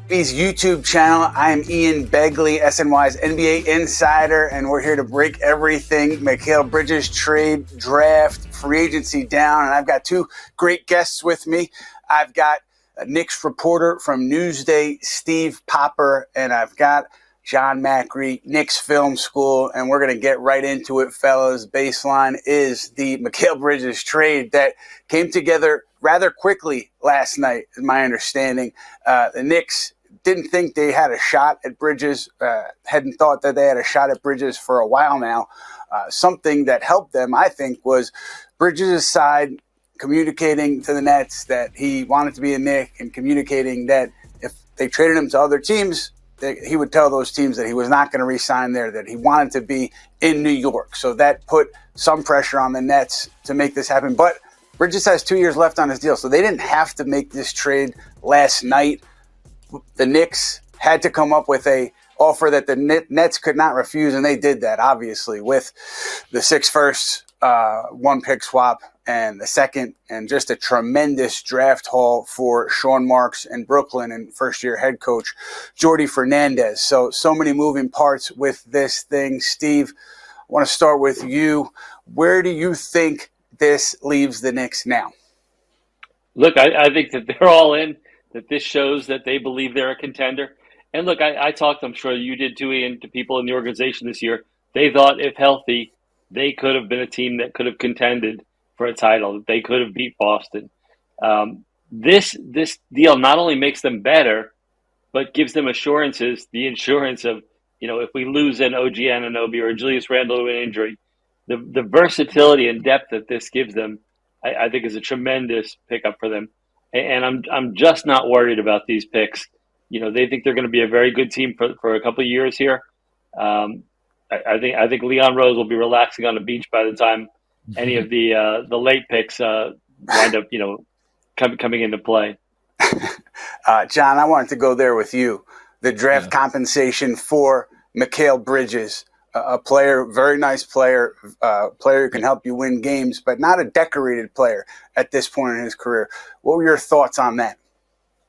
NBA's YouTube channel. I'm Ian Begley, SNY's NBA insider, and we're here to break everything Mikal Bridges trade, draft, free agency down. And I've got two great guests with me. I've got a Knicks reporter from Newsday, Steve Popper, and I've got John Macri, Knicks Film School, and we're going to get right into it, fellas. Baseline is the Mikal Bridges trade that came together rather quickly last night, is my understanding. The Knicks didn't think they had a shot at Bridges, hadn't thought that they had a shot at Bridges for a while now. Something that helped them, I think, was Bridges' side communicating to the Nets that he wanted to be a Knick and communicating that if they traded him to other teams, he would tell those teams that he was not going to re-sign there, that he wanted to be in New York. So that put some pressure on the Nets to make this happen. But Bridges has 2 years left on his deal, so they didn't have to make this trade last night. The Knicks had to come up with a offer that the Nets could not refuse, and they did that, obviously, with the 6 firsts, 1 pick swap, and the second, and just a tremendous draft haul for Sean Marks in Brooklyn and first-year head coach Jordi Fernandez. So many moving parts with this thing. Steve, I want to start with you. Where do you think this leaves the Knicks now? Look, I think that they're all in, that this shows that they believe they're a contender. And look, I talked, I'm sure you did too, Ian, to people in the organization this year. They thought if healthy, they could have been a team that could have contended for a title. They could have beat Boston. This deal not only makes them better, but gives them assurances, the insurance of, if we lose an OG Anunoby or Julius Randle to an injury, the versatility and depth that this gives them, I think is a tremendous pickup for them. And I'm just not worried about these picks. They think they're going to be a very good team for a couple of years here. I think Leon Rose will be relaxing on the beach by the time any of the late picks wind up, coming into play. John, I wanted to go there with you. The draft compensation for Mikal Bridges, a player, very nice player, player who can help you win games, but not a decorated player at this point in his career. What were your thoughts on that?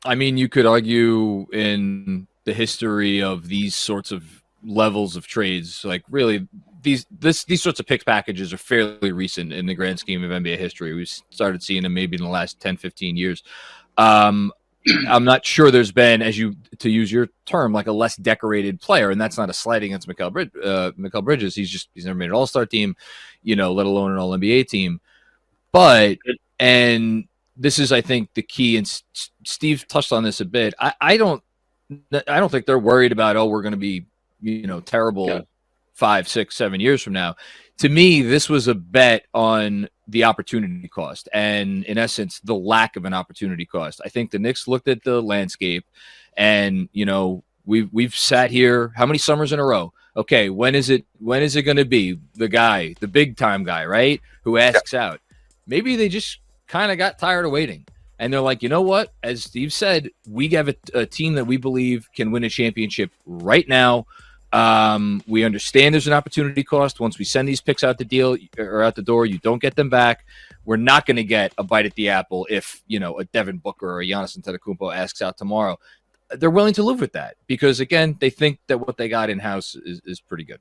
I mean, you could argue in the history of these sorts of levels of trades, like really these sorts of pick packages are fairly recent in the grand scheme of NBA history. We started seeing them maybe in the last 10, 15 years. I'm not sure there's been, to use your term, like a less decorated player, and that's not a slight against Mikal Bridges. He's never made an All-Star team, let alone an All-NBA team. But, and this is, I think, the key, and Steve touched on this a bit. I don't think they're worried about, we're going to be, terrible 5, 6, 7 years from now. To me, this was a bet on the opportunity cost and, in essence, the lack of an opportunity cost. I think the Knicks looked at the landscape and, we've sat here how many summers in a row? Okay, when is it going to be the big time guy, right, who asks out? Maybe they just kind of got tired of waiting. And they're like, you know what? As Steve said, we have a team that we believe can win a championship right now. We understand there's an opportunity cost. Once we send these picks out the door, you don't get them back. We're not going to get a bite at the apple if, a Devin Booker or a Giannis Antetokounmpo asks out tomorrow. They're willing to live with that because, again, they think that what they got in-house is pretty good.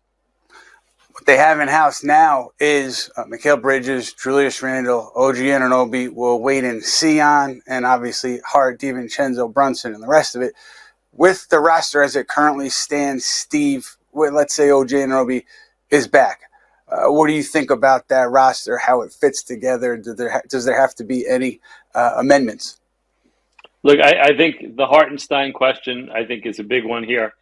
What they have in-house now is Mikal Bridges, Julius Randle, OG Anunoby. We'll wait and see on, and obviously Hart, DiVincenzo, Brunson, and the rest of it. With the roster as it currently stands, Steve, let's say OG Anunoby is back. What do you think about that roster, how it fits together? Does there have to be any amendments? Look, I think the Hartenstein question, I think, is a big one here.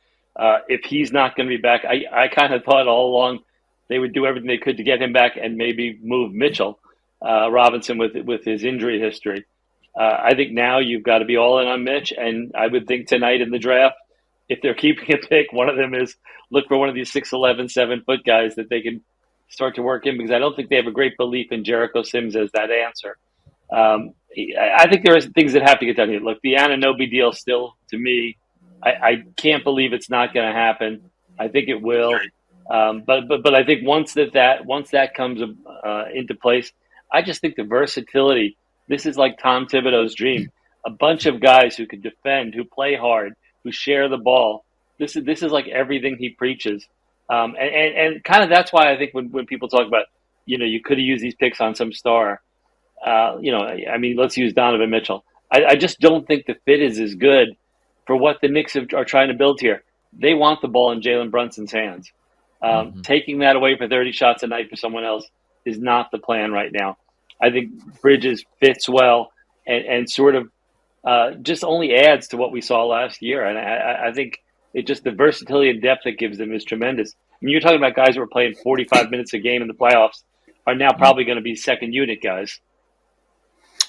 If he's not going to be back, I kind of thought all along they would do everything they could to get him back and maybe move Mitchell Robinson with his injury history. I think now you've got to be all in on Mitch, and I would think tonight in the draft, if they're keeping a pick, one of them is look for one of these 6'11", 7-foot guys that they can start to work in, because I don't think they have a great belief in Jericho Sims as that answer. I think there are things that have to get done here. Look, the Anunoby deal still, to me, I can't believe it's not going to happen. I think it will. But I think once that comes into place, I just think the versatility. This is like Tom Thibodeau's dream. A bunch of guys who can defend, who play hard, who share the ball. This is like everything he preaches. And kind of that's why I think when people talk about, you could have used these picks on some star, I mean, let's use Donovan Mitchell. I just don't think the fit is as good for what the Knicks are trying to build here. They want the ball in Jalen Brunson's hands. Taking that away for 30 shots a night for someone else is not the plan right now. I think Bridges fits well and sort of just only adds to what we saw last year. And I think the versatility and depth it gives them is tremendous. I mean, you're talking about guys who are playing 45 minutes a game in the playoffs are now probably going to be second unit guys.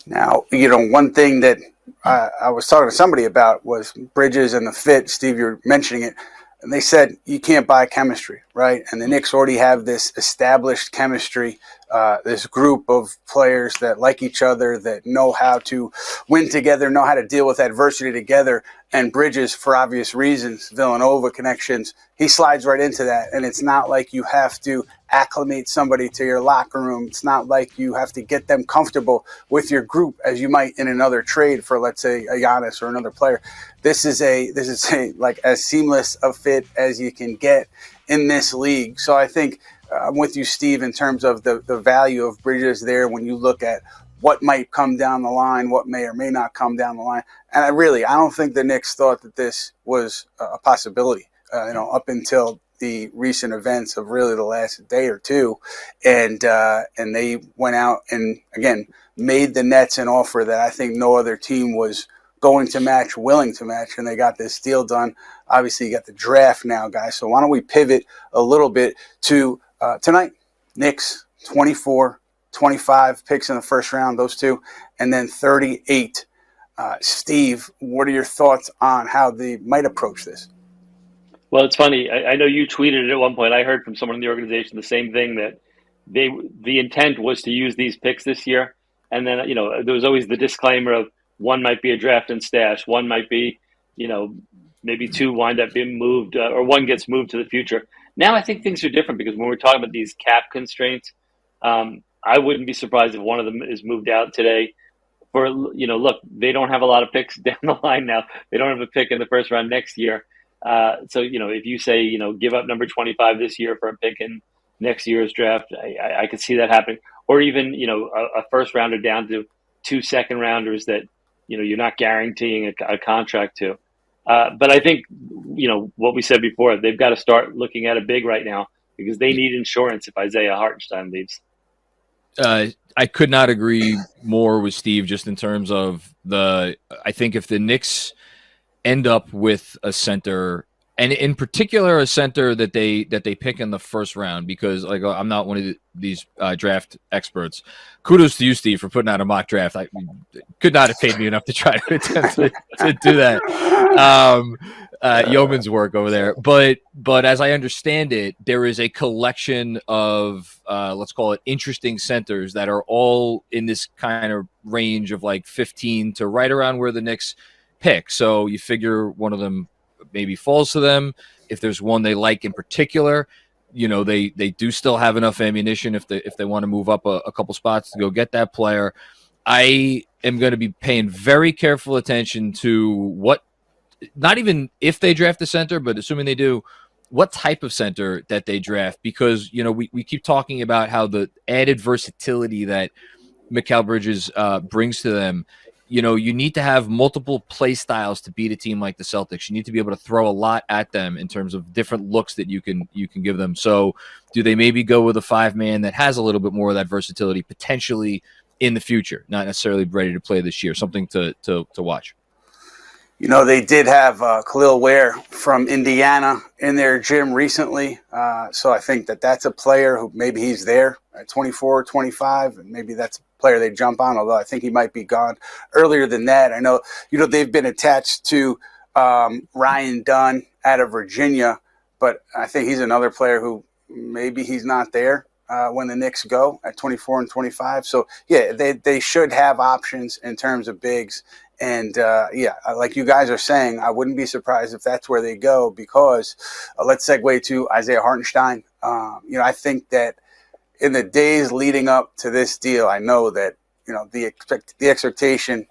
Now, one thing that I was talking to somebody about was Bridges and the fit. Steve, you're mentioning it. And they said you can't buy chemistry, right? And the Knicks already have this established chemistry, this group of players that like each other, that know how to win together, know how to deal with adversity together. And Bridges, for obvious reasons, Villanova connections, he slides right into that. And it's not like you have to acclimate somebody to your locker room. It's not like you have to get them comfortable with your group as you might in another trade for, let's say, a Giannis or another player. This is a like as seamless a fit as you can get in this league. So I think I'm with you, Steve, in terms of the value of Bridges there when you look at what might come down the line, what may or may not come down the line. And I don't think the Knicks thought that this was a possibility, up until the recent events of really the last day or two. And they went out and, again, made the Nets an offer that I think no other team was going to match, willing to match, and they got this deal done. Obviously, you got the draft now, guys. So why don't we pivot a little bit to tonight? Knicks, 24, 25 picks in the first round, those two, and then 38. Steve, what are your thoughts on how they might approach this? Well, it's funny. I know you tweeted it at one point. I heard from someone in the organization the same thing, that the intent was to use these picks this year. And then, there was always the disclaimer of one might be a draft and stash. One might be, maybe two wind up being moved or one gets moved to the future. Now I think things are different because when we're talking about these cap constraints, I wouldn't be surprised if one of them is moved out today. Look, they don't have a lot of picks down the line now. They don't have a pick in the first round next year. So, if you say, give up number 25 this year for a pick in next year's draft, I could see that happening. Or even, a first rounder down to 2 second rounders that, you're not guaranteeing a contract to. But I think, what we said before, they've got to start looking at a big right now because they need insurance if Isaiah Hartenstein leaves. I could not agree more with Steve just in terms of I think if the Knicks end up with a center, and in particular a center that they pick in the first round, because I'm not one of these draft experts. Kudos to you, Steve, for putting out a mock draft. I could not have paid me enough to try to attempt to do that. Yeoman's work over there. But as I understand it, there is a collection of let's call it interesting centers that are all in this kind of range of like 15 to right around where the Knicks pick. So you figure one of them maybe falls to them. If there's one they like in particular, they do still have enough ammunition if they want to move up a couple spots to go get that player. I am going to be paying very careful attention to not even if they draft the center, but assuming they do, what type of center that they draft, because we keep talking about how the added versatility that Mikal Bridges brings to them. You need to have multiple play styles to beat a team like the Celtics. You need to be able to throw a lot at them in terms of different looks that you can give them. So do they maybe go with a 5-man that has a little bit more of that versatility potentially in the future, not necessarily ready to play this year? Something to watch. They did have Khalil Ware from Indiana in their gym recently. So I think that's a player who maybe he's there at 24, 25, and maybe that's a player they jump on, although I think he might be gone earlier than that. I know, they've been attached to Ryan Dunn out of Virginia, but I think he's another player who maybe he's not there when the Knicks go at 24 and 25. So, yeah, they should have options in terms of bigs. And, like you guys are saying, I wouldn't be surprised if that's where they go because let's segue to Isaiah Hartenstein. I think that in the days leading up to this deal, I know that the expectation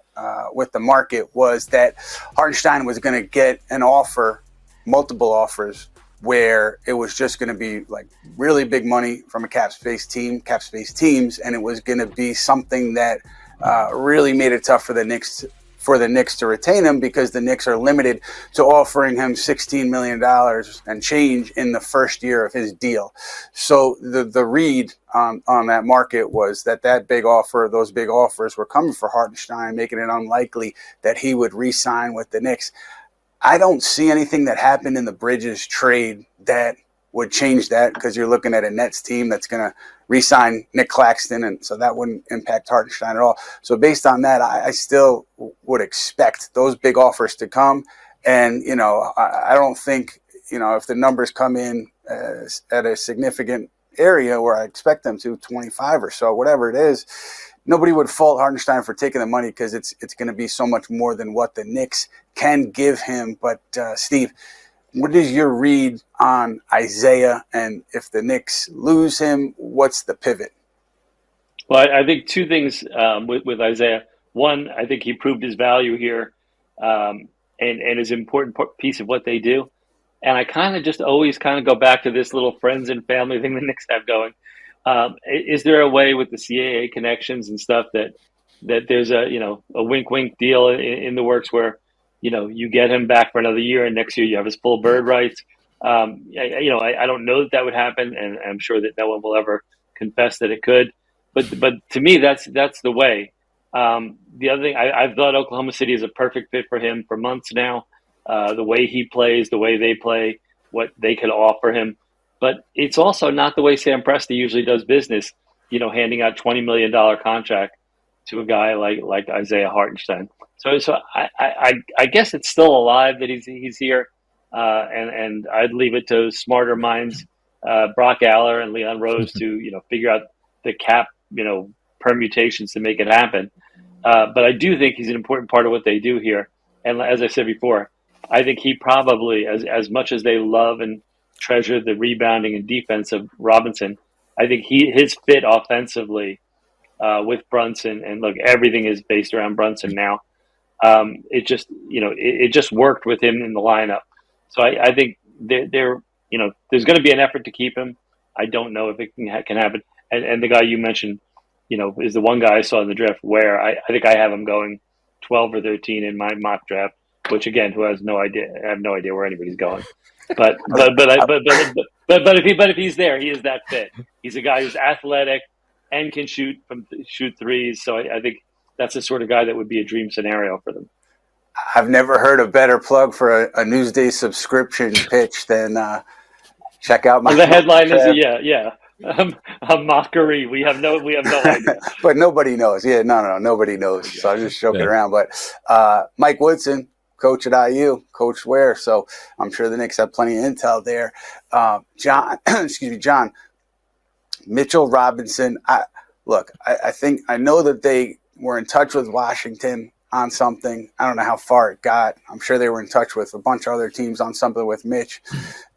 with the market was that Hartenstein was going to get an offer, multiple offers, where it was just going to be like really big money from a cap space teams, and it was going to be something that really made it tough for the Knicks to retain him, because the Knicks are limited to offering him $16 million and change in the first year of his deal. So the read on that market was that those big offers were coming for Hartenstein, making it unlikely that he would re-sign with the Knicks. I don't see anything that happened in the Bridges trade that would change that, because you're looking at a Nets team that's going to re-sign Nick Claxton, and so that wouldn't impact Hartenstein at all. So based on that, I still would expect those big offers to come. And, I don't think, if the numbers come in at a significant area where I expect them to, 25 or so, whatever it is, nobody would fault Hartenstein for taking the money, because it's going to be so much more than what the Knicks can give him. But Steve, what is your read on Isaiah? And if the Knicks lose him, what's the pivot? Well, I think two things with Isaiah. One, I think he proved his value here, and is an important piece of what they do. And I kind of just always go back to this little friends and family thing the Knicks have going. Is there a way with the CAA connections and stuff that there's a wink deal in the works where, you get him back for another year, and next year you have his full bird rights? I don't know that would happen, and I'm sure that no one will ever confess that it could. But to me, that's the way. The other thing, I've thought Oklahoma City is a perfect fit for him for months now. The way he plays, the way they play, what they could offer him. But it's also not the way Sam Presti usually does business, handing out $20 million contract to a guy like Isaiah Hartenstein. So I guess it's still alive that he's here, and I'd leave it to smarter minds, Brock Aller and Leon Rose, to figure out the cap permutations to make it happen. But I do think he's an important part of what they do here. And as I said before, I think he probably, as much as they love and treasure the rebounding and defense of Robinson, I think his fit offensively with Brunson, and look, everything is based around Brunson now. It just worked with him in the lineup. So I think there's going to be an effort to keep him. I don't know if it can happen. And the guy you mentioned, is the one guy I saw in the draft where I think I have him going 12 or 13 in my mock draft, which again, who has no idea? I have no idea where anybody's going. But if he's there, he is that fit. He's a guy who's athletic and can shoot threes. So I think that's the sort of guy that would be a dream scenario for them. I've never heard a better plug for a Newsday subscription pitch than check out my. The headline is a mockery. We have no idea. But nobody knows. Yeah, no, nobody knows. So I'm just joking around. But Mike Woodson, coach at IU, coach where? So I'm sure the Knicks have plenty of intel there. John, Mitchell Robinson. I know that they were in touch with Washington on something. I don't know how far it got. I'm sure they were in touch with a bunch of other teams on something with Mitch.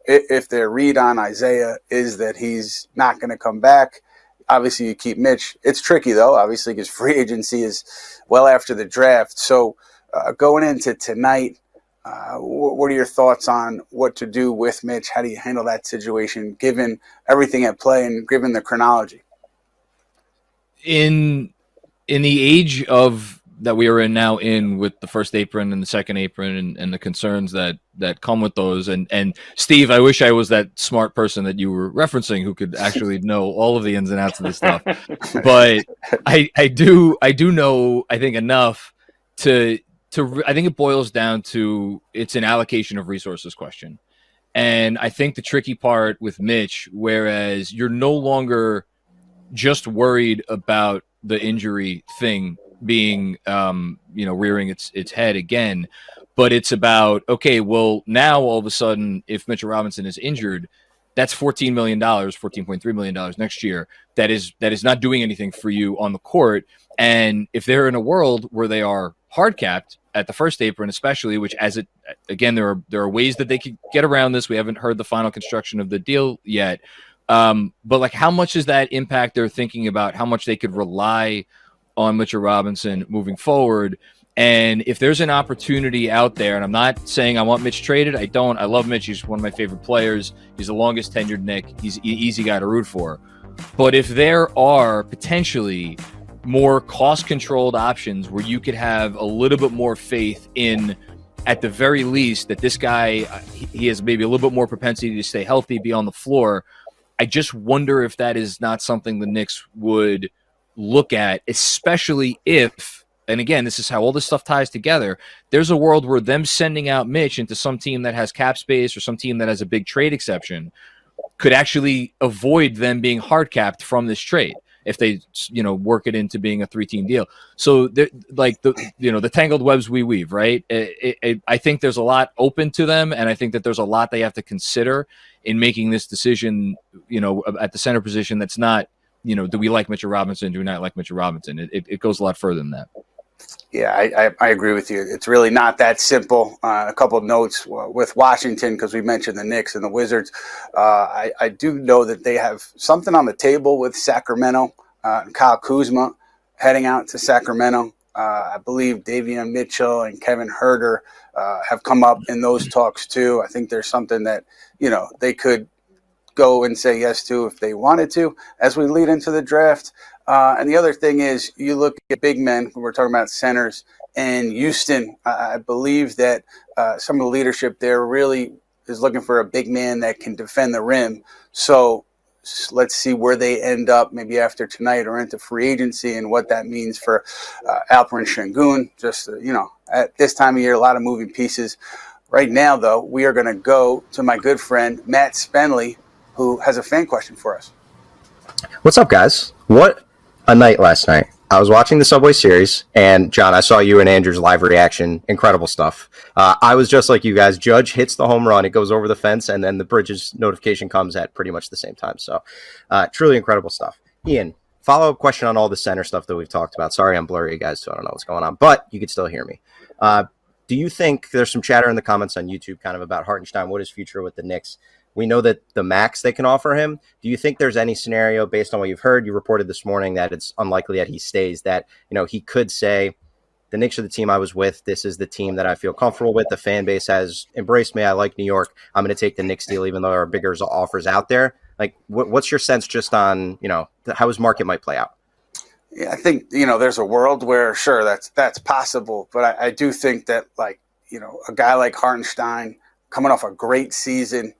If their read on Isaiah is that he's not going to come back, obviously you keep Mitch. It's tricky, though, obviously, because free agency is well after the draft. So going into tonight, what are your thoughts on what to do with Mitch? How do you handle that situation, given everything at play and given the chronology? In the age of that we are in now, with the first apron and the second apron and the concerns that come with those, and Steve, I wish I was that smart person that you were referencing who could actually know all of the ins and outs of this stuff. But I do know, I think, enough to I think it boils down to it's an allocation of resources question. And I think the tricky part with Mitch, whereas you're no longer just worried about the injury thing being, rearing its head again, but it's about, okay, well, now all of a sudden, if Mitchell Robinson is injured, that's $14 million, $14.3 million next year. That is not doing anything for you on the court. And if they're in a world where they are hard capped at the first apron, especially, which there are ways that they could get around this. We haven't heard the final construction of the deal yet. But like, how much does that impact their thinking about how much they could rely on Mitchell Robinson moving forward. And if there's an opportunity out there, and I'm not saying I want Mitch traded, I don't. I love Mitch. He's one of my favorite players. He's the longest tenured Knick. He's an easy guy to root for. But if there are potentially more cost-controlled options where you could have a little bit more faith in, at the very least, that this guy, he has maybe a little bit more propensity to stay healthy, be on the floor, I just wonder if that is not something the Knicks would look at, especially if, and again, this is how all this stuff ties together, there's a world where them sending out Mitch into some team that has cap space or some team that has a big trade exception could actually avoid them being hard capped from this trade if they, work it into being a 3-team deal. So like the tangled webs we weave, right? I think there's a lot open to them, and I think that there's a lot they have to consider in making this decision, at the center position. That's not, do we like Mitchell Robinson? Do we not like Mitchell Robinson? It goes a lot further than that. Yeah, I agree with you. It's really not that simple. A couple of notes with Washington, because we mentioned the Knicks and the Wizards. I do know that they have something on the table with Sacramento. Kyle Kuzma heading out to Sacramento. I believe Davion Mitchell and Kevin Huerter have come up in those talks too. I think there's something that, they could go and say yes to if they wanted to as we lead into the draft. And the other thing is, you look at big men, when we're talking about centers, and Houston, I believe that some of the leadership there really is looking for a big man that can defend the rim. So let's see where they end up maybe after tonight or into free agency, and what that means for Alperen Şengün. Just, at this time of year, a lot of moving pieces. Right now, though, we are going to go to my good friend, Matt Spenley, who has a fan question for us. What's up, guys? What a night last night. I was watching the Subway Series, and John, I saw you and Andrew's live reaction. Incredible stuff. I was just like you guys. Judge hits the home run. It goes over the fence, and then the Bridges notification comes at pretty much the same time. So truly incredible stuff. Ian, follow-up question on all the center stuff that we've talked about. Sorry, I'm blurry, guys, so I don't know what's going on, but you can still hear me. Do you think there's some chatter in the comments on YouTube kind of about Hartenstein, what his future with the Knicks? We know that the max they can offer him. Do you think there's any scenario based on what you've heard? You reported this morning that it's unlikely that he stays, that, he could say, the Knicks are the team I was with. This is the team that I feel comfortable with. The fan base has embraced me. I like New York. I'm going to take the Knicks deal, even though there are bigger offers out there. Like, what's your sense just on, how his market might play out? Yeah, I think, there's a world where, sure, that's possible. But I do think that, a guy like Hartenstein coming off a great season,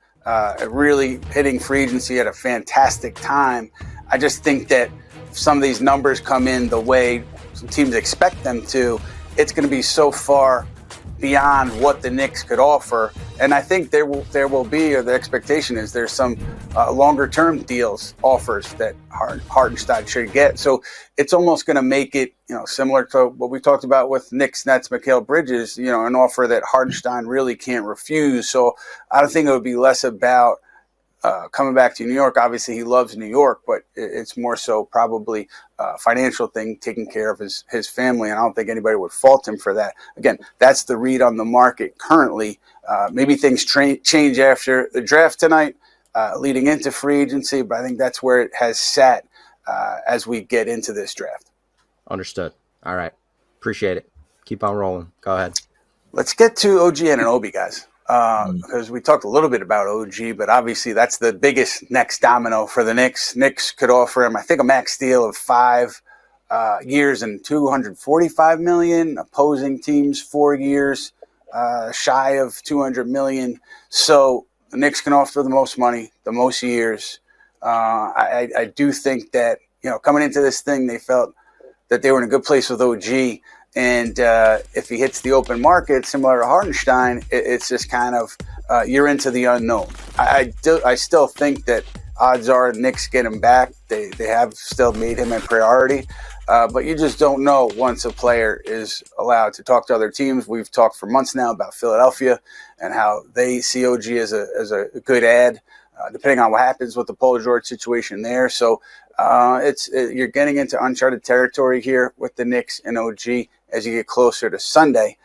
really hitting free agency at a fantastic time. I just think that if some of these numbers come in the way some teams expect them to, it's going to be so far beyond what the Knicks could offer. And I think there will be, or the expectation is there's some longer term deals, offers that Hartenstein should get. So it's almost going to make it, similar to what we talked about with Knicks, Nets, Mikal Bridges, an offer that Hartenstein really can't refuse. So I don't think it would be less about coming back to New York. Obviously, he loves New York, but it's more so probably a financial thing, taking care of his family. And I don't think anybody would fault him for that. Again, that's the read on the market currently. Maybe things change after the draft tonight, leading into free agency, but I think that's where it has sat as we get into this draft. Understood. All right. Appreciate it. Keep on rolling. Go ahead. Let's get to OG Anunoby, guys. Because we talked a little bit about OG, but obviously that's the biggest next domino for the Knicks. Knicks could offer him, I think, a max deal of 5 years and $245 million. Opposing teams 4 years, shy of $200 million. So the Knicks can offer the most money, the most years. I do think that, coming into this thing, they felt that they were in a good place with OG. And if he hits the open market, similar to Hartenstein, it's just kind of you're into the unknown. I still think that odds are Knicks get him back. They have still made him a priority. But you just don't know once a player is allowed to talk to other teams. We've talked for months now about Philadelphia and how they see OG as a good ad, depending on what happens with the Paul George situation there. So you're getting into uncharted territory here with the Knicks and OG as you get closer to Sunday.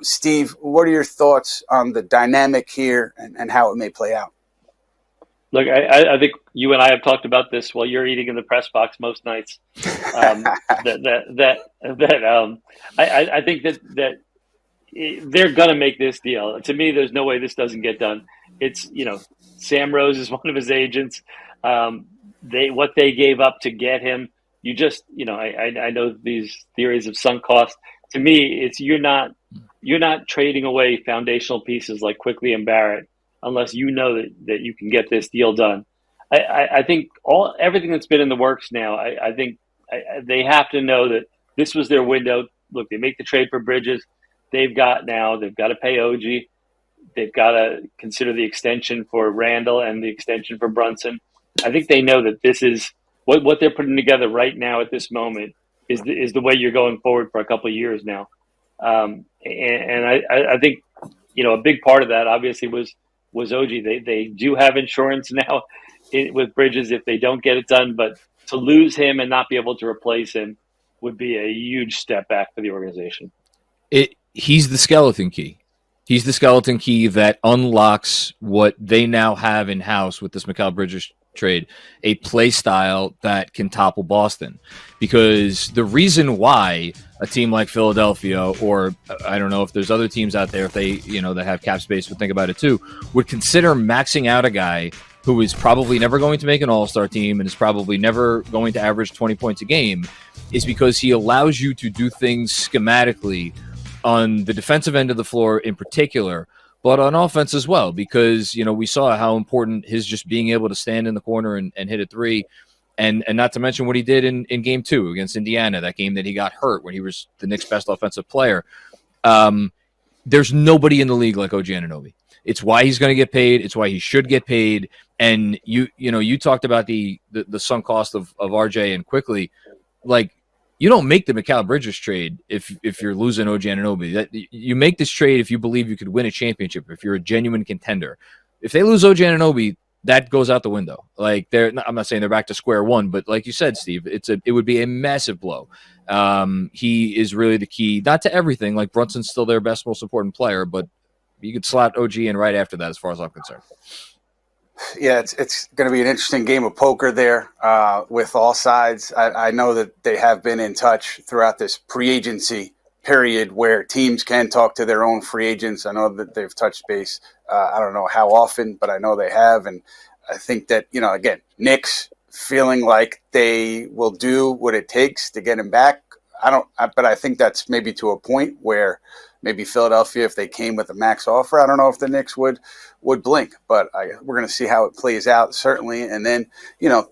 Steve, what are your thoughts on the dynamic here and how it may play out? Look, I think you and I have talked about this while you're eating in the press box most nights. I think that they're going to make this deal. To me, there's no way this doesn't get done. It's, Sam Rose is one of his agents. What they gave up to get him, I know these theories of sunk cost. To me, it's you're not trading away foundational pieces like Quickly and Barrett unless you know that you can get this deal done. I think everything that's been in the works now, I think they have to know that this was their window. Look, they make the trade for Bridges. They've got to pay OG. They've got to consider the extension for Randle and the extension for Brunson. I think they know that this is what they're putting together right now at this moment is the way you're going forward for a couple of years now. And I think, a big part of that obviously was OG. They do have insurance now with Bridges if they don't get it done, but to lose him and not be able to replace him would be a huge step back for the organization. He's the skeleton key. He's the skeleton key that unlocks what they now have in-house with this Mikal Bridges trade, a play style that can topple Boston. Because the reason why a team like Philadelphia, or I don't know if there's other teams out there, if they, that have cap space would think about it too, would consider maxing out a guy who is probably never going to make an all-star team and is probably never going to average 20 points a game, is because he allows you to do things schematically on the defensive end of the floor in particular, but on offense as well, because, we saw how important his just being able to stand in the corner and hit a three, and not to mention what he did in game 2 against Indiana, that game that he got hurt when he was the Knicks' best offensive player. There's nobody in the league like OG Anunoby. It's why he's going to get paid. It's why he should get paid. And you talked about the sunk cost of RJ and Quickly, like, you don't make the Mikal Bridges trade if you're losing OG Anunoby. That you make this trade if you believe you could win a championship, if you're a genuine contender. If they lose OG Anunoby, that goes out the window. Like, I'm not saying they're back to square one, but like you said, Steve, it would be a massive blow. He is really the key, not to everything. Like, Brunson's still their best, most important player, but you could slot OG in right after that, as far as I'm concerned. Yeah, it's going to be an interesting game of poker there with all sides. I know that they have been in touch throughout this pre-agency period where teams can talk to their own free agents. I know that they've touched base. I don't know how often, but I know they have. And I think that, again, Knicks feeling like they will do what it takes to get him back. But I think that's maybe to a point where maybe Philadelphia, if they came with a max offer, I don't know if the Knicks would blink, but we're going to see how it plays out, certainly. And then,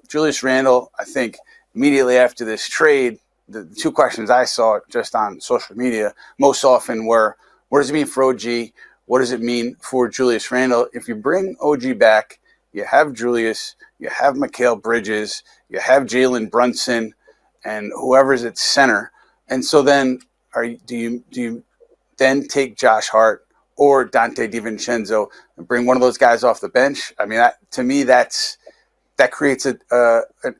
Julius Randle, I think immediately after this trade, the two questions I saw just on social media most often were, what does it mean for OG? What does it mean for Julius Randle? If you bring OG back, you have Julius, you have Mikal Bridges, you have Jalen Brunson, and whoever's at center. And so then do you then take Josh Hart or Dante DiVincenzo and bring one of those guys off the bench? I mean, to me, that creates an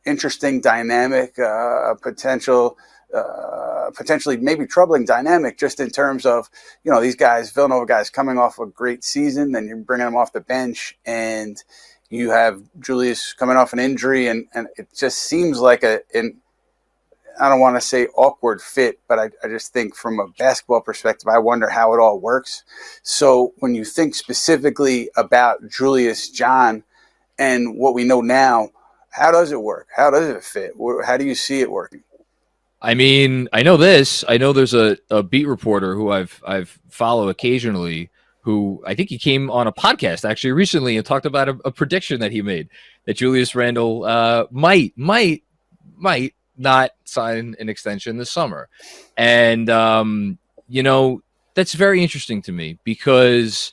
interesting dynamic, potentially maybe troubling dynamic, just in terms of, these guys, Villanova guys, coming off a great season, then you're bringing them off the bench, and you have Julius coming off an injury, and it just seems like I don't want to say awkward fit, but I just think from a basketball perspective, I wonder how it all works. So when you think specifically about Julius, John, and what we know now, how does it work? How does it fit? How do you see it working? I mean, I know this. I know there's a beat reporter who I've follow occasionally, who I think he came on a podcast actually recently and talked about a prediction that he made that Julius Randle might not sign an extension this summer. And, that's very interesting to me because,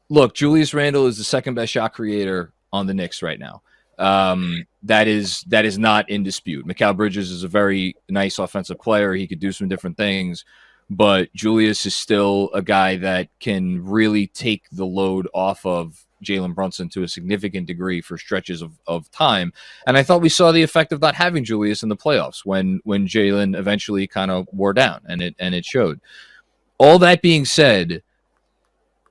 look, Julius Randle is the second best shot creator on the Knicks right now. That is not in dispute. Mikal Bridges is a very nice offensive player. He could do some different things, but Julius is still a guy that can really take the load off of Jalen Brunson to a significant degree for stretches of time. And I thought we saw the effect of not having Julius in the playoffs when Jalen eventually kind of wore down, and it showed. All that being said,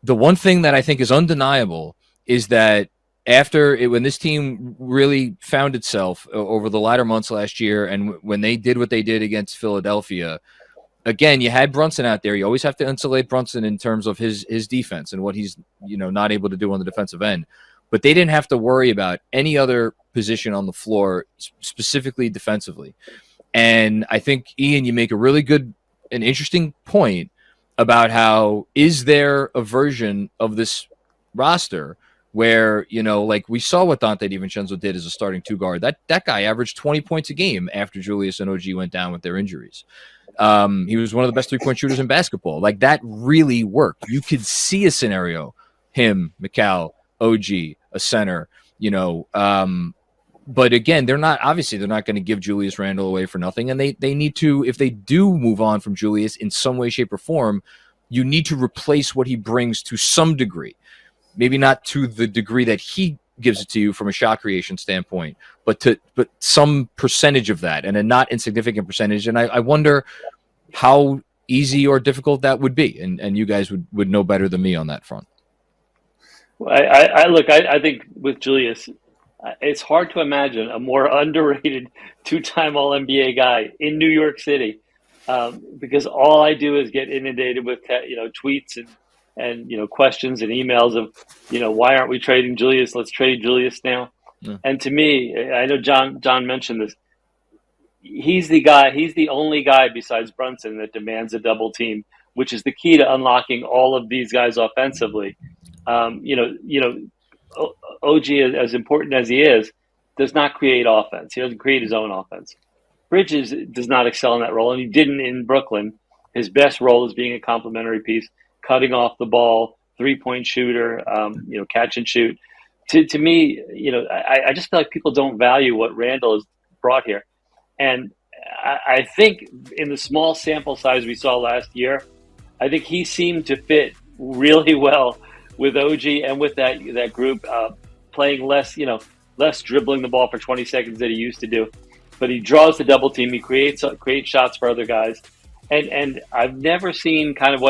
the one thing that I think is undeniable is that when this team really found itself over the latter months last year, and when they did what they did against Philadelphia, again, you had Brunson out there. You always have to insulate Brunson in terms of his defense and what he's not able to do on the defensive end. But they didn't have to worry about any other position on the floor, specifically defensively. And I think, Ian, you make an interesting point about how is there a version of this roster where, like we saw what Dante DiVincenzo did as a starting two guard. That guy averaged 20 points a game after Julius and OG went down with their injuries. He was one of the best three-point shooters in basketball. Like, that really worked. You could see a scenario, him, Mikal, OG, a center, but again, they're not going to give Julius Randle away for nothing. And they need to, if they do move on from Julius in some way, shape, or form, you need to replace what he brings to some degree. Maybe not to the degree that he gives it to you from a shot creation standpoint, but some percentage of that, and a not insignificant percentage. And I wonder how easy or difficult that would be. And you guys would know better than me on that front. Well, I think with Julius, it's hard to imagine a more underrated two-time All-NBA guy in New York City, because all I do is get inundated with tweets and questions and emails of why aren't we trading Julius? Let's trade Julius now. Yeah. And to me, I know John mentioned this. He's the only guy besides Brunson that demands a double team, which is the key to unlocking all of these guys offensively. OG, as important as he is, does not create offense. He doesn't create his own offense. Bridges does not excel in that role, and he didn't in Brooklyn. His best role is being a complementary piece, cutting off the ball, three-point shooter, catch and shoot. To me, I just feel like people don't value what Randle has brought here. And I think in the small sample size we saw last year, I think he seemed to fit really well with OG and with that group, playing less dribbling the ball for 20 seconds that he used to do. But he draws the double team. He creates shots for other guys. And I've never seen kind of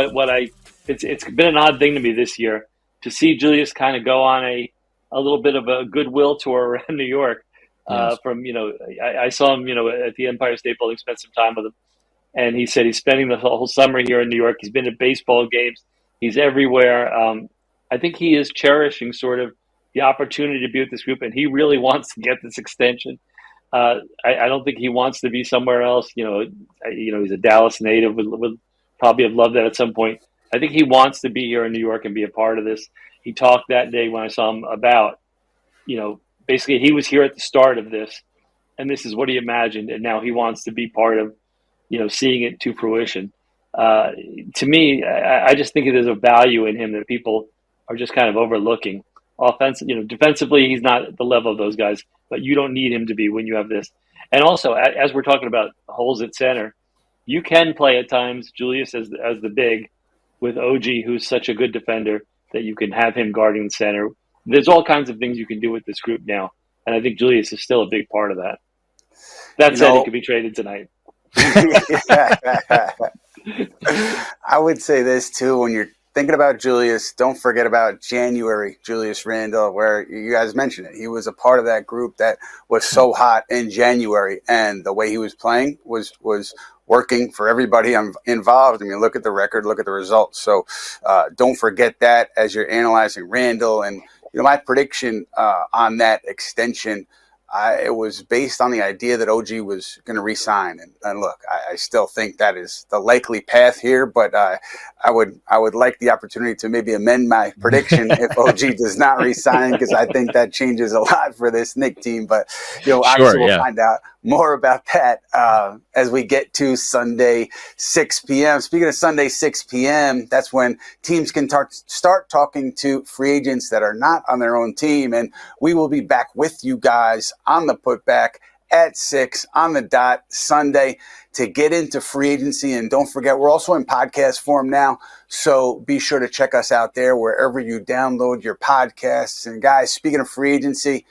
it's been an odd thing to me this year to see Julius kind of go on a little bit of a goodwill tour around New York. Yes. I saw him, at the Empire State Building, spent some time with him. And he said he's spending the whole summer here in New York. He's been at baseball games. He's everywhere. I think he is cherishing sort of the opportunity to be with this group, and he really wants to get this extension. I don't think he wants to be somewhere else. He's a Dallas native, would probably have loved that at some point. I think he wants to be here in New York and be a part of this. He talked that day when I saw him about, basically he was here at the start of this, and this is what he imagined, and now he wants to be part of, seeing it to fruition. To me, I just think there's a value in him that people are just kind of overlooking. Defensively, he's not at the level of those guys, but you don't need him to be when you have this. And also, as we're talking about holes at center, you can play at times Julius as the big with OG, who's such a good defender that you can have him guarding the center. There's all kinds of things you can do with this group now, and I think Julius is still a big part of that. That said, he could be traded tonight. I would say this too, when you're thinking about Julius, don't forget about January Julius Randle, where you guys mentioned it. He was a part of that group that was so hot in January, and the way he was playing was working for everybody involved. I mean, look at the record, look at the results. So don't forget that as you're analyzing Randle. And my prediction on that extension, it was based on the idea that OG was going to re-sign. And look, I still think that is the likely path here, but I would like the opportunity to maybe amend my prediction if OG does not re-sign, because I think that changes a lot for this Knicks team. But obviously we'll find out more about that as we get to Sunday 6 p.m. Speaking of Sunday 6 p.m., that's when teams can start talking to free agents that are not on their own team, and we will be back with you guys on the Putback at 6 on the dot Sunday to get into free agency. And don't forget, we're also in podcast form now, so be sure to check us out there wherever you download your podcasts. And guys, speaking of free agency,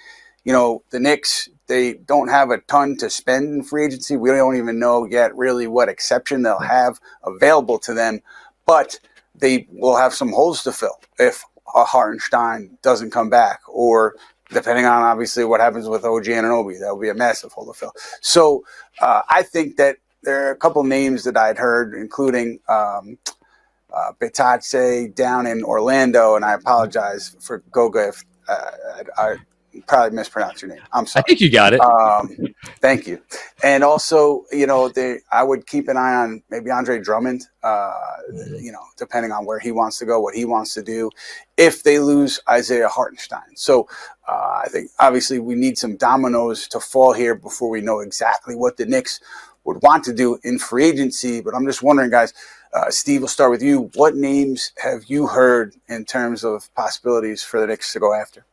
the Knicks, they don't have a ton to spend in free agency. We don't even know yet really what exception they'll have available to them, but they will have some holes to fill if Hartenstein doesn't come back, or depending on obviously what happens with OG Anunoby. That will be a massive hole to fill. So I think that there are a couple names that I'd heard, including Bitadze down in Orlando, and I apologize for Goga if I probably mispronounced your name. I'm sorry. I think you got it. Thank you. And also, I would keep an eye on maybe Andre Drummond, depending on where he wants to go, what he wants to do, if they lose Isaiah Hartenstein. So I think obviously we need some dominoes to fall here before we know exactly what the Knicks would want to do in free agency. But I'm just wondering, guys, Steve, we'll start with you. What names have you heard in terms of possibilities for the Knicks to go after?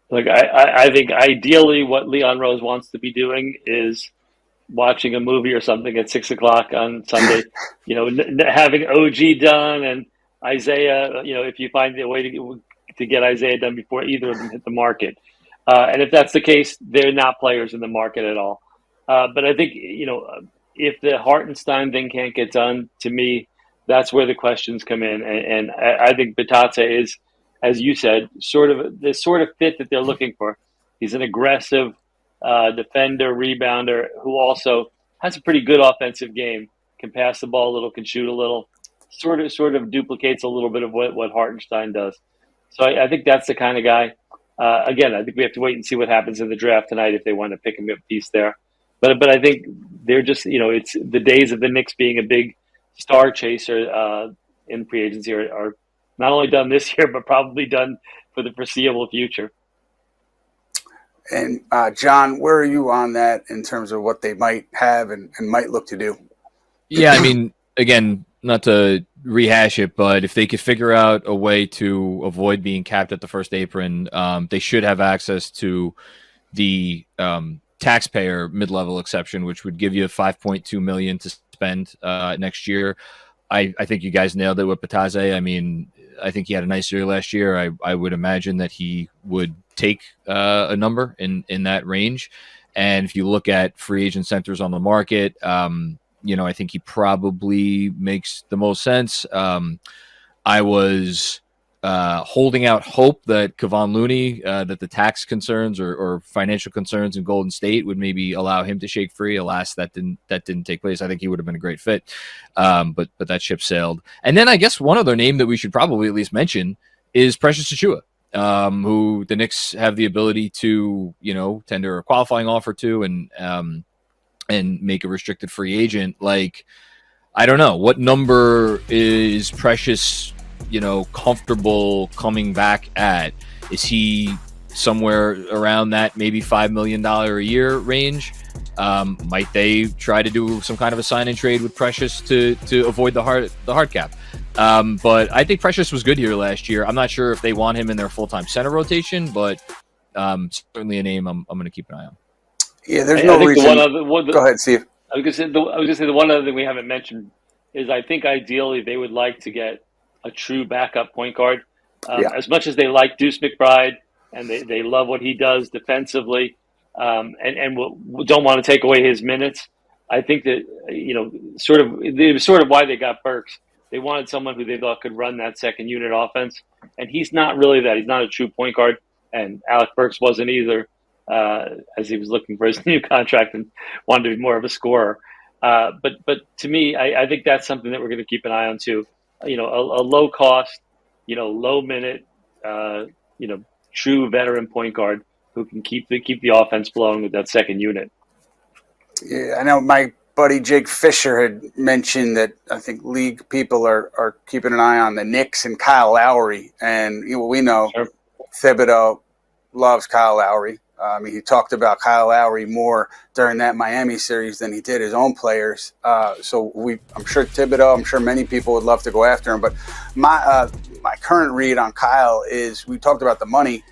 Look, I think ideally what Leon Rose wants to be doing is watching a movie or something at 6 o'clock on Sunday, having OG done and Isaiah, if you find a way to get Isaiah done before either of them hit the market. And if that's the case, they're not players in the market at all. But I think, if the Hartenstein thing can't get done, to me, that's where the questions come in. And I think Bitadze is, as you said, the sort of fit that they're looking for. He's an aggressive defender, rebounder, who also has a pretty good offensive game, can pass the ball a little, can shoot a little, sort of duplicates a little bit of what Hartenstein does. So I think that's the kind of guy. Again, I think we have to wait and see what happens in the draft tonight if they want to pick him up a piece there. But I think they're just, it's the days of the Knicks being a big star chaser in free agency are not only done this year, but probably done for the foreseeable future. And John, where are you on that in terms of what they might have and might look to do? Yeah, I mean, again, not to rehash it, but if they could figure out a way to avoid being capped at the first apron, they should have access to the taxpayer mid-level exception, which would give you $5.2 million to spend next year. I think you guys nailed it with Bitadze. I mean, I think he had a nice year last year. I would imagine that he would take a number in that range. And if you look at free agent centers on the market, I think he probably makes the most sense. I was holding out hope that Kevon Looney, that the tax concerns or financial concerns in Golden State would maybe allow him to shake free. Alas, that didn't take place. I think he would have been a great fit, but that ship sailed. And then I guess one other name that we should probably at least mention is Precious Achiuwa, who the Knicks have the ability to tender a qualifying offer to and make a restricted free agent. Like, I don't know, what number is Precious comfortable coming back at? Is he somewhere around that maybe $5 million a year range? Might they try to do some kind of a sign and trade with Precious to avoid the hard cap? But I think Precious was good here last year. I'm not sure if they want him in their full-time center rotation, but certainly a name I'm going to keep an eye on. Yeah, there's no reason. Go ahead, Steve. I was going to say the one other thing we haven't mentioned is I think ideally they would like to get a true backup point guard. As much as they like Deuce McBride and they love what he does defensively, and don't want to take away his minutes, I think that it was sort of why they got Burks. They wanted someone who they thought could run that second unit offense, and he's not really that. He's not a true point guard, and Alec Burks wasn't either, as he was looking for his new contract and wanted to be more of a scorer. But to me, I think that's something that we're going to keep an eye on too. A low cost, low minute, true veteran point guard who can keep the offense flowing with that second unit. Yeah, I know my buddy Jake Fisher had mentioned that I think league people are keeping an eye on the Knicks and Kyle Lowry, and we know Sure. Thibodeau loves Kyle Lowry. He talked about Kyle Lowry more during that Miami series than he did his own players. So I'm sure Thibodeau, I'm sure many people would love to go after him. But my current read on Kyle is, we talked about the money.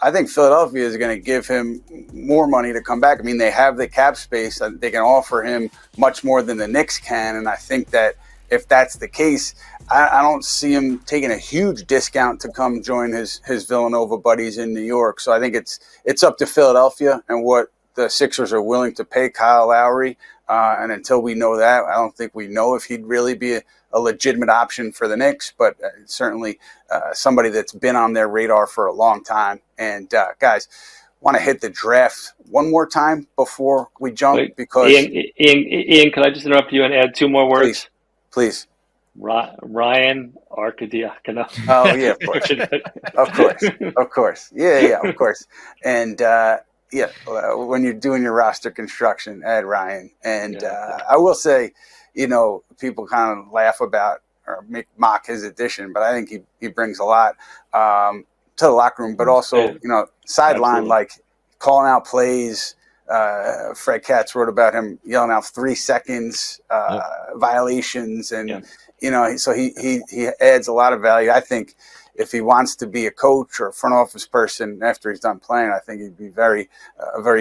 I think Philadelphia is going to give him more money to come back. I mean, they have the cap space. They can offer him much more than the Knicks can. And I think that if that's the case, I don't see him taking a huge discount to come join his Villanova buddies in New York. So I think it's up to Philadelphia and what the Sixers are willing to pay Kyle Lowry. And until we know that, I don't think we know if he'd really be a legitimate option for the Knicks, but certainly somebody that's been on their radar for a long time. And guys, want to hit the draft one more time before we jump? Wait, Because Ian, can I just interrupt you and add two more words? Please. Ryan Arcidiacono. Oh yeah, of course, of course, yeah, of course. And when you're doing your roster construction, add Ryan. And I will say, people kind of laugh about or mock his addition, but I think he brings a lot to the locker room, but also sideline, like calling out plays. Fred Katz wrote about him yelling out 3 seconds violations, and so he adds a lot of value. I think if he wants to be a coach or a front office person after he's done playing, I think he'd be very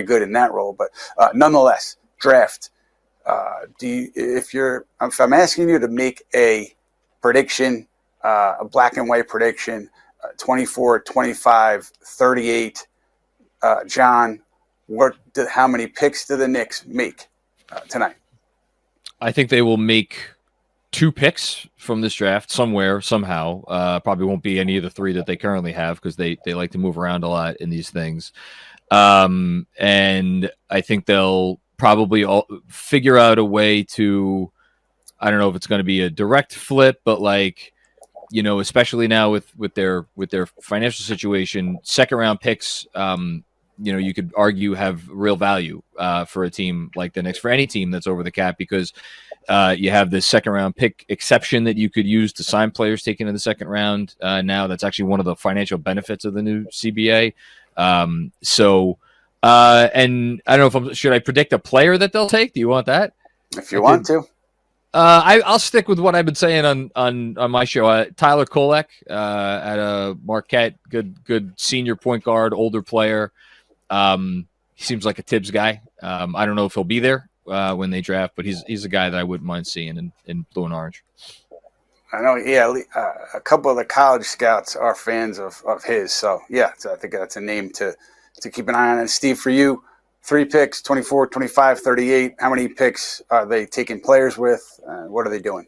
good in that role. But nonetheless, draft. If I'm asking you to make a prediction, a black and white prediction, 24, 25, 38, John, how many picks do the Knicks make tonight? I think they will make 2 picks from this draft somewhere, somehow. Probably won't be any of the 3 that they currently have because they like to move around a lot in these things. And I think they'll probably figure out a way to, I don't know if it's going to be a direct flip, but especially now with their financial situation, second round picks, you could argue have real value for a team like the Knicks, for any team that's over the cap, because you have this second round pick exception that you could use to sign players taken in the second round. Now that's actually one of the financial benefits of the new CBA. And I don't know should I predict a player that they'll take? Do you want that? If you want to. I'll stick with what I've been saying on my show. Tyler Kolek at Marquette, good senior point guard, older player. He seems like a Tibbs guy. I don't know if he'll be there when they draft, but he's a guy that I wouldn't mind seeing in blue and orange. I know, a couple of the college scouts are fans of his. So I think that's a name to keep an eye on. And Steve, for you, 3 picks, 24, 25, 38. How many picks are they taking players with? What are they doing?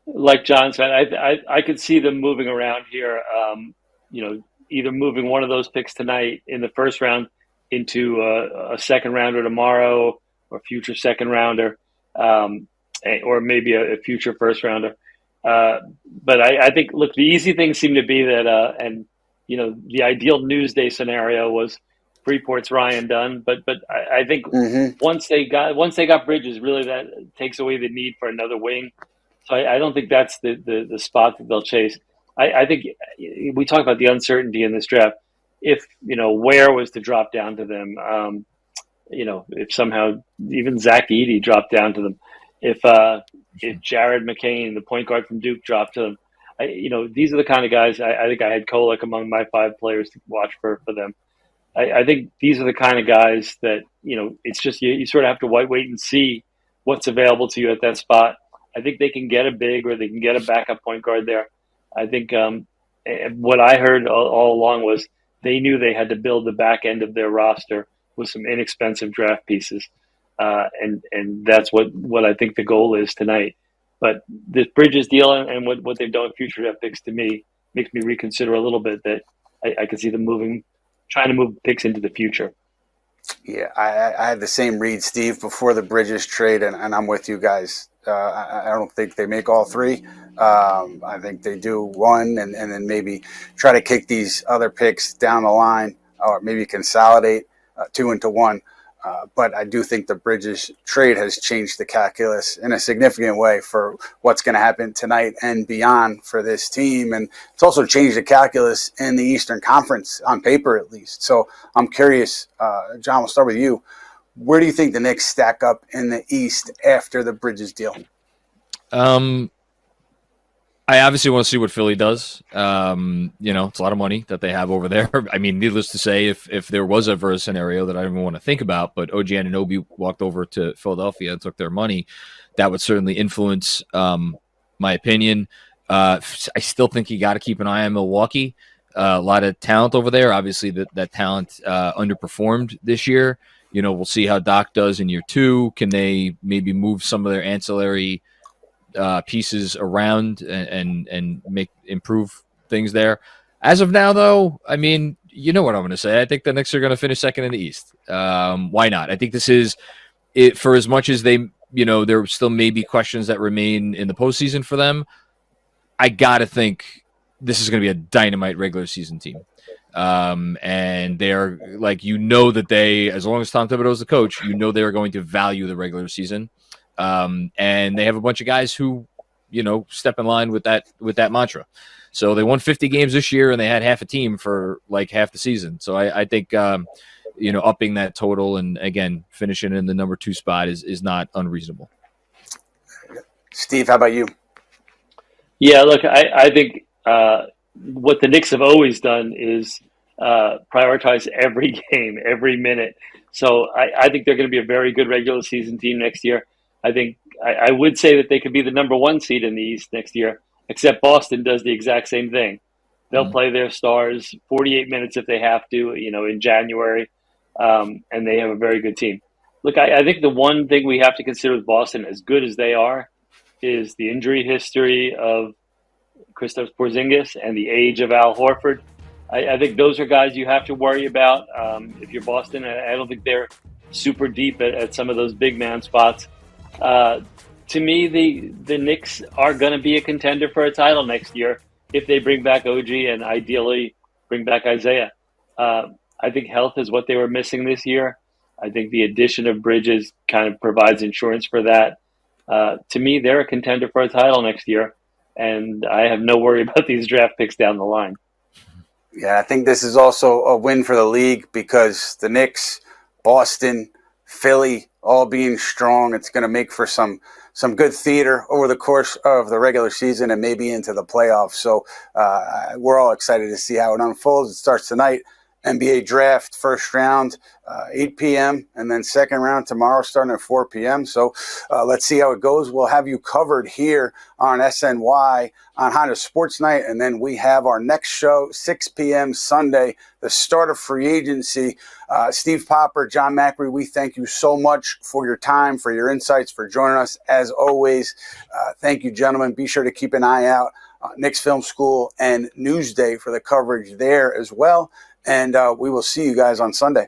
Like John said, I could see them moving around here. Either moving one of those picks tonight in the first round into a second rounder tomorrow, or future second rounder, or maybe a future first rounder. But I think, look, the easy things seem to be that, the ideal Newsday scenario was Freeport's Ryan Dunn, but I think once they got Bridges, really that takes away the need for another wing. So I don't think that's the spot that they'll chase. I think we talk about the uncertainty in this draft. If Ware was to drop down to them, if somehow even Zach Edey dropped down to them, if Jared McCain, the point guard from Duke, dropped to them, these are the kind of guys. I think I had Kolek among my 5 players to watch for them. I think these are the kind of guys that, it's just you sort of have to wait and see what's available to you at that spot. I think they can get a big, or they can get a backup point guard there. I think what I heard all along was they knew they had to build the back end of their roster with some inexpensive draft pieces. And that's what I think the goal is tonight. But this Bridges deal and what they've done with future draft picks, to me, makes me reconsider a little bit that I can see them trying to move picks into the future. Yeah, I had the same read, Steve, before the Bridges trade, and I'm with you guys. I don't think they make all 3. I think they do 1 and then maybe try to kick these other picks down the line, or maybe consolidate 2 into 1. But I do think the Bridges trade has changed the calculus in a significant way for what's going to happen tonight and beyond for this team. And it's also changed the calculus in the Eastern Conference, on paper at least. So I'm curious, John, we'll start with you. Where do you think the Knicks stack up in the East after the Bridges deal? I obviously want to see what Philly does. It's a lot of money that they have over there. I mean, needless to say, if there was ever a scenario that I don't even want to think about, but OG Anunoby walked over to Philadelphia and took their money, that would certainly influence my opinion. I still think you got to keep an eye on Milwaukee. A lot of talent over there. Obviously, that talent underperformed this year. We'll see how Doc does in year 2. Can they maybe move some of their ancillary pieces around and improve things there? As of now, though, I mean, You know what I'm going to say. I think the Knicks are going to finish second in the East. Why not? I think this is it. For as much as they, there still may be questions that remain in the postseason for them. I got to think this is going to be a dynamite regular season team. And they're that they, as long as Tom Thibodeau is the coach, they're going to value the regular season. And they have a bunch of guys who, step in line with that mantra. So they won 50 games this year, and they had half a team for half the season. So I think, upping that total and, again, finishing in the number 2 spot is not unreasonable. Steve, how about you? Yeah, look, I think what the Knicks have always done is prioritize every game, every minute. So I think they're going to be a very good regular season team next year. I think I would say that they could be the number 1 seed in the East next year, except Boston does the exact same thing. They'll play their stars 48 minutes if they have to, in January, and they have a very good team. Look, I think the one thing we have to consider with Boston, as good as they are, is the injury history of Kristaps Porzingis and the age of Al Horford. I think those are guys you have to worry about. If you're Boston, I don't think they're super deep at some of those big man spots. To me, the Knicks are going to be a contender for a title next year if they bring back OG and ideally bring back Isaiah. I think health is what they were missing this year. I think the addition of Bridges kind of provides insurance for that. To me, they're a contender for a title next year, and I have no worry about these draft picks down the line. Yeah, I think this is also a win for the league because the Knicks, Boston, Philly, all being strong, it's going to make for some good theater over the course of the regular season and maybe into the playoffs. So we're all excited to see how it unfolds. It starts tonight. NBA draft, first round, 8 p.m., and then second round tomorrow starting at 4 p.m. So let's see how it goes. We'll have you covered here on SNY on Honda Sports Night, and then we have our next show, 6 p.m. Sunday, the start of free agency. Steve Popper, John Macri, we thank you so much for your time, for your insights, for joining us. As always, thank you, gentlemen. Be sure to keep an eye out, Knicks Film School and Newsday for the coverage there as well. And we will see you guys on Sunday.